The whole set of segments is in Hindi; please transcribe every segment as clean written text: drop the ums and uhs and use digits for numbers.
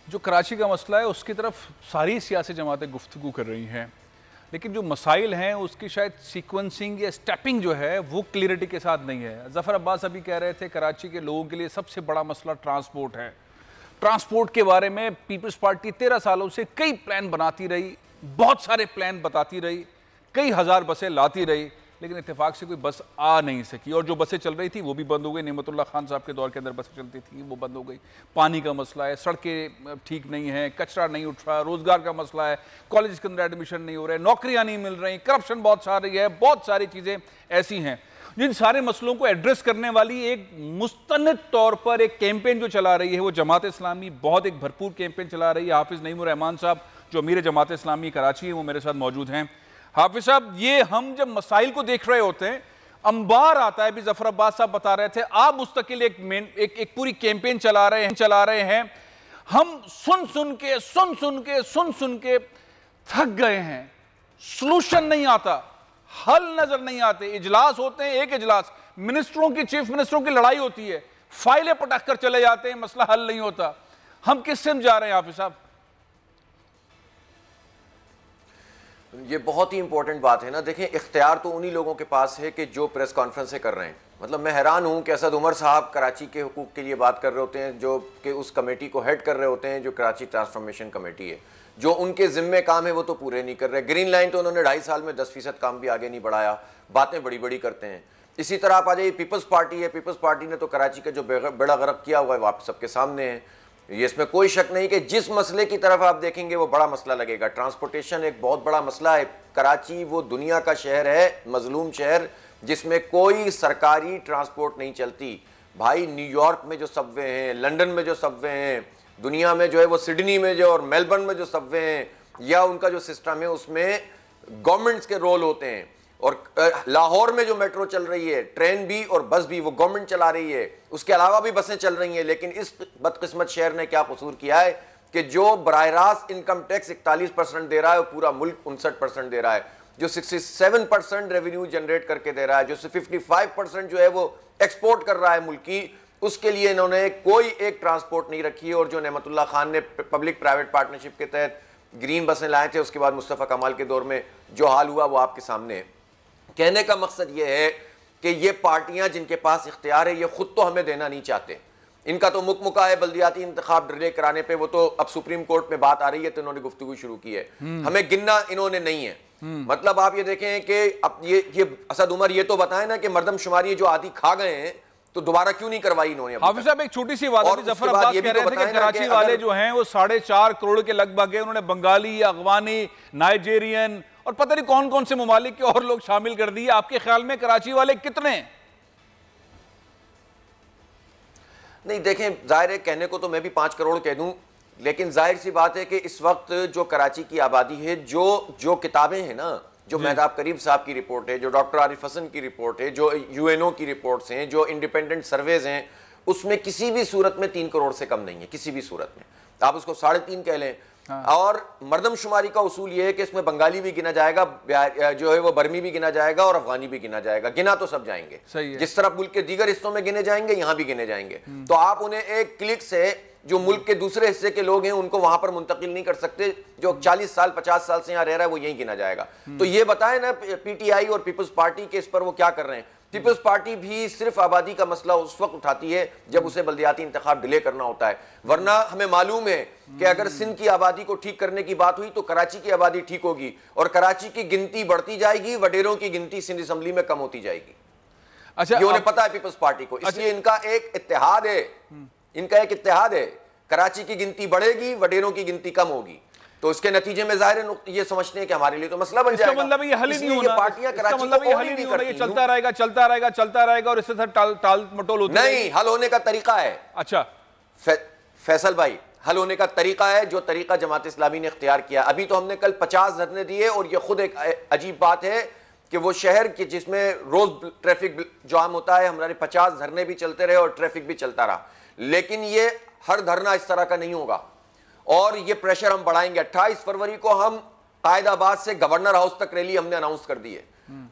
जो कराची का मसला है उसकी तरफ सारी सियासी जमातें गुफ्तगू कर रही हैं, लेकिन जो मसाइल हैं उसकी शायद सीक्वेंसिंग या स्टेपिंग जो है वो क्लियरिटी के साथ नहीं है। ज़फ़र अब्बास अभी कह रहे थे कराची के लोगों के लिए सबसे बड़ा मसला ट्रांसपोर्ट है। ट्रांसपोर्ट के बारे में पीपल्स पार्टी 13 सालों से कई प्लान बनाती रही, बहुत सारे प्लान बताती रही, कई हज़ार बसें लाती रही, लेकिन इत्तेफाक से कोई बस आ नहीं सकी। और जो बसें चल रही थी वो भी बंद हो गई। नेमतुल्ला खान साहब के दौर के अंदर बसें चलती थी वो बंद हो गई। पानी का मसला है, सड़कें ठीक नहीं हैं, कचरा नहीं उठ रहा, रोज़गार का मसला है, कॉलेज के अंदर एडमिशन नहीं हो रहे, नौकरियां नहीं मिल रही, करप्शन बहुत सारी है, बहुत सारी चीज़ें ऐसी हैं जिन सारे मसलों को एड्रेस करने वाली एक मुस्तनद तौर पर एक कैंपेन जो चला रही है वो जमात इस्लामी बहुत एक भरपूर कैंपेन चला रही है। हाफिज़ नईमुर रहमान साहब जो अमीर जमात इस्लामी कराची है वो मेरे साथ मौजूद हैं। हाफिज साहब, ये हम जब मसाइल को देख रहे होते हैं, अंबार आता है, भी ज़फ़र अब्बास साहब बता रहे थे, आप मुस्तकिल एक पूरी कैंपेन चला रहे हैं। हम सुन सुन के थक गए हैं, सॉल्यूशन नहीं आता, हल नजर नहीं आते। इजलास होते हैं, एक इजलास मिनिस्टरों की, चीफ मिनिस्टरों की लड़ाई होती है, फाइलें पटक कर चले जाते हैं, मसला हल नहीं होता। हम किस सिम जा रहे हैं हाफिज साहब? ये बहुत ही इंपॉर्टेंट बात है ना। देखें, इख्तियार तो उन्हीं लोगों के पास है कि जो प्रेस कॉन्फ्रेंसें कर रहे हैं। मतलब मैं हैरान हूँ कि असद उमर साहब कराची के हुकूक के लिए बात कर रहे होते हैं, जो कि उस कमेटी को हेड कर रहे होते हैं, जो कराची ट्रांसफॉर्मेशन कमेटी है, जो उनके जिम्मे काम है वो तो पूरे नहीं कर रहे। ग्रीन लाइन तो उन्होंने 2.5 साल में 10% काम भी आगे नहीं बढ़ाया, बातें बड़ी बड़ी करते हैं। इसी तरह आप आ जाइए, पीपल्स पार्टी है, पीपल्स पार्टी ने तो कराची का जो बेड़ा गर्क किया हुआ है वो आप सबके सामने है। ये इसमें कोई शक नहीं कि जिस मसले की तरफ आप देखेंगे वो बड़ा मसला लगेगा। ट्रांसपोर्टेशन एक बहुत बड़ा मसला है। कराची वो दुनिया का शहर है, मजलूम शहर, जिसमें कोई सरकारी ट्रांसपोर्ट नहीं चलती। भाई, न्यूयॉर्क में जो सबवे हैं, लंदन में जो सबवे हैं, दुनिया में जो है वो सिडनी में जो और मेलबर्न में जो सबवे हैं, या उनका जो सिस्टम है उसमें गवर्नमेंट्स के रोल होते हैं। और लाहौर में जो मेट्रो चल रही है, ट्रेन भी और बस भी, वो गवर्नमेंट चला रही है। उसके अलावा भी बसें चल रही हैं। लेकिन इस बदकिस्मत शहर ने क्या कसूर किया है कि जो बराह रास्त इनकम टैक्स 41% दे रहा है, पूरा मुल्क 59% दे रहा है। जो 67% रेवेन्यू जनरेट करके दे रहा है, जो 55% जो है वो एक्सपोर्ट कर रहा है मुल्क की, उसके लिए इन्होंने कोई एक ट्रांसपोर्ट नहीं रखी है। और जो नेमतुल्ला खान ने पब्लिक प्राइवेट पार्टनरशिप के तहत ग्रीन बसें लाए थे, उसके बाद मुस्तफ़ा कमाल के दौर में जो हाल हुआ वो आपके सामने है। कहने का मकसद ये है कि ये पार्टियां जिनके पास इख्तियार है, ये खुद तो हमें देना नहीं चाहते। इनका तो मुकमुका है बल्दियाती इंतखाब डिले कराने पे, वो तो अब सुप्रीम कोर्ट में बात आ रही है तो इन्होंने गुफ्तगू शुरू की है। हमें गिनना इन्होंने नहीं है। मतलब आप ये देखें कि अब ये असद उमर ये तो बताएं ना कि मरदमशुमारी जो आदि खा गए हैं तो दोबारा क्यों नहीं करवाई इन्होंने। हाफिज साहब, एक छोटी सी बात है, ज़फ़र अब्बास कह रहे थे कि कराची वाले जो हैं वो 4.5 करोड़ के लगभग है। उन्होंने बंगाली, अफगानी, नाइजेरियन और पता नहीं कौन कौन से ममालिक के और लोग शामिल कर दिए। आपके ख्याल में कराची वाले कितने? नहीं, देखें, जाहिर है कहने को तो मैं भी 5 करोड़ कह दूं, लेकिन जाहिर सी बात है कि इस वक्त जो कराची की आबादी है, जो किताबें हैं ना, जो मेहताब करीम साहब की रिपोर्ट है, जो डॉक्टर आरिफ हसन की रिपोर्ट है, जो यूएनओ की रिपोर्ट्स हैं, जो इंडिपेंडेंट सर्वेज हैं, उसमें किसी भी सूरत में 3 करोड़ से कम नहीं है। किसी भी सूरत में आप उसको 3.5 कह लें। और मर्दमशुमारी का उसूल यह है कि इसमें बंगाली भी गिना जाएगा, जो है वो बर्मी भी गिना जाएगा और अफगानी भी गिना जाएगा। गिना तो सब जाएंगे, जिस तरह मुल्क के दीगर हिस्सों में गिने जाएंगे यहां भी गिने जाएंगे। तो आप उन्हें एक क्लिक से जो मुल्क के दूसरे हिस्से के लोग हैं उनको वहां पर मुंतकिल नहीं कर सकते। जो 40 साल 50 साल से यहां रह रहा है वो यहीं गिना जाएगा। तो ये बताएं ना पीटीआई और पीपल्स पार्टी के इस पर वो क्या कर रहे हैं। पीपल्स पार्टी भी सिर्फ आबादी का मसला उस वक्त उठाती है जब उसे बल्दियाती इंतखाब डिले करना होता है। वरना हमें मालूम है कि अगर सिंध की आबादी को ठीक करने की बात हुई तो कराची की आबादी ठीक होगी, और कराची की गिनती बढ़ती जाएगी, वडेरों की गिनती सिंध असेंबली में कम होती जाएगी। अच्छा, ये उन्हें पता है पीपल्स पार्टी को, इसलिए इनका एक इत्तेहाद है। इनका एक इत्तेहाद है, कराची की गिनती बढ़ेगी, वडेरों की गिनती कम होगी, तो इसके नतीजे में जाहिर है ये समझते हैं कि हमारे लिए तो मसला बन जाएगा। मतलब ये हल ही नहीं होना, पार्टियां कराची को हल ही नहीं करती, ये चलता रहेगा और इससे टाल मटोल होती नहीं। हल होने का तरीका है। अच्छा फैसल भाई, हल होने का तरीका है, जो तरीका जमात इस्लामी ने इख्तियार किया। अभी तो हमने कल 50 धरने दिए, और ये खुद एक अजीब बात है कि वो शहर की जिसमें रोज ट्रैफिक जाम होता है, हमारे 50 धरने भी चलते रहे और ट्रैफिक भी चलता रहा। लेकिन ये हर धरना इस तरह का नहीं होगा, और ये प्रेशर हम बढ़ाएंगे। 28 फरवरी को हम कायदाबाद से गवर्नर हाउस तक रैली हमने अनाउंस कर दी है।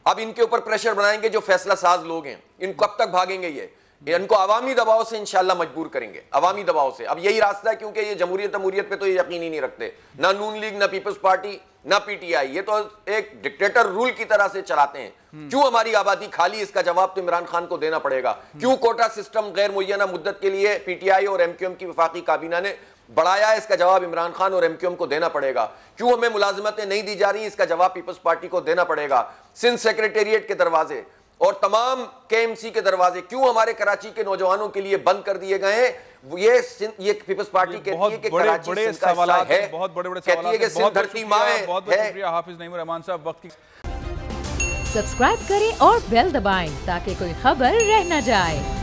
अब इनके ऊपर प्रेशर बनाएंगे जो फैसला साज लोग हैं। इन कब तक भागेंगे ये? इनको अवामी दबाव से इंशाल्लाह मजबूर करेंगे, अवामी दबाव से। अब यही रास्ता है, क्योंकि ये जमहूरियत पे तो ये यकीन ही नहीं रखते, ना नून लीग, ना पीपल्स पार्टी, ना पीटीआई, ये तो एक डिक्टेटर रूल की तरह से चलाते हैं। क्यों हमारी आबादी खाली, इसका जवाब तो इमरान खान को देना पड़ेगा। क्यों कोटा सिस्टम गैर मुय्यना मुद्दत के लिए पीटीआई और एमक्यूएम की वफाकी काबीना ने बढ़ाया, इसका जवाब इमरान खान और एमक्यूएम को देना पड़ेगा। क्यों हमें मुलाजिमतें नहीं दी जा रही, इसका जवाब पीपल्स पार्टी को देना पड़ेगा। सिंध सेक्रेटेरिएट के दरवाजे और तमाम केएमसी के दरवाजे क्यों हमारे कराची के नौजवानों के लिए बंद कर दिए गए हैं, ये पीपल्स पार्टी कहती है कि कराची सिंध का हिस्सा है, बहुत बड़े कहती है कि सिंध धरती मां है। बहुत शुक्रिया हाफिज नईमुर रहमान साहब, वक्त की। सब्सक्राइब करें और बेल दबाएं ताकि कोई खबर रह न जाए।